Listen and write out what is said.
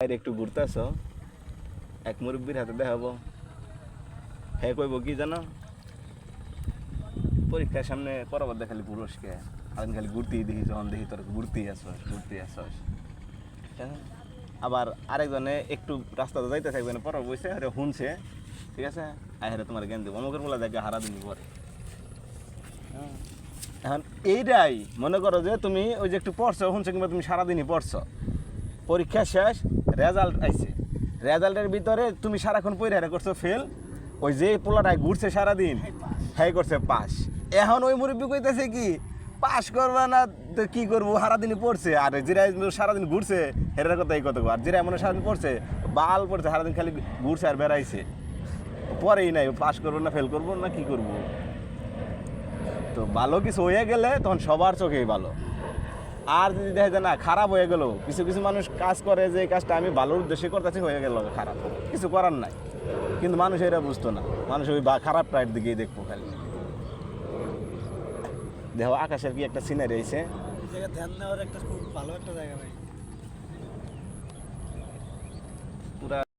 বাইরে একটু ঘুরতেছ, এক মুরব্বীর হাতে দেখাবো, হ্যাঁ কইব কি জানো, পরীক্ষার সামনে পরবর্তী খালি পুরস্কার আমি খালি ঘুরতেই দেখি, যখন দেখি তোর ঘুরতেই আসস। আবার আরেকজনে একটু রাস্তাতে যাইতে থাকবে না, পরব বসে আরে শুনছে, ঠিক আছে, আরে তোমার জ্ঞান দেবো অমুকের বলা দেখে হারা দিনই পরে। এখন এইটাই মনে করো যে তুমি ওই যে একটু পড়ছো শুনছো, কিংবা তুমি সারাদিনই পড়ছো, পরীক্ষা শেষ, রেজাল্ট আইছে, রেজাল্টের ভিতরে তুমি সারাক্ষণ পড়ে করছো ফেল, ওই যে পোলাটায় ঘুরছে সারাদিন হ্যাঁ করছে পাস। এখন ওই মুরব্বী কইতেছে কি পাস করবা না তো কি করবো, সারাদিনই পড়ছে, আর যেটা সারাদিন ঘুরছে হেরার কথাই কত, আর যেটা মনে সারাদিন পড়ছে বাল পড়ছে, সারাদিন খালি ঘুরছে আর বেড়াইছে, পরেই নাই পাস করবো না ফেল করবো না কি করবো। তো ভালো কিছু হয়ে গেলে তখন সবার চোখেই ভালো, আর যদি দেখা যায় না খারাপ হয়ে গেল, কিছু কিছু মানুষ কাজ করে যে কাজটা আমি ভালোর উদ্দেশ্যে করতেছি, হয়ে গেল খারাপ, কিছু করার নাই, কিন্তু মানুষ এটা বুঝতো না, মানুষ ওই খারাপ প্রায়ের দিকেই দেখবো খালি। দেখো আকাশের কি একটা সিনারি আইছে, ধ্যান দেওয়ার একটা খুব ভালো একটা জায়গা ভাই। পুরা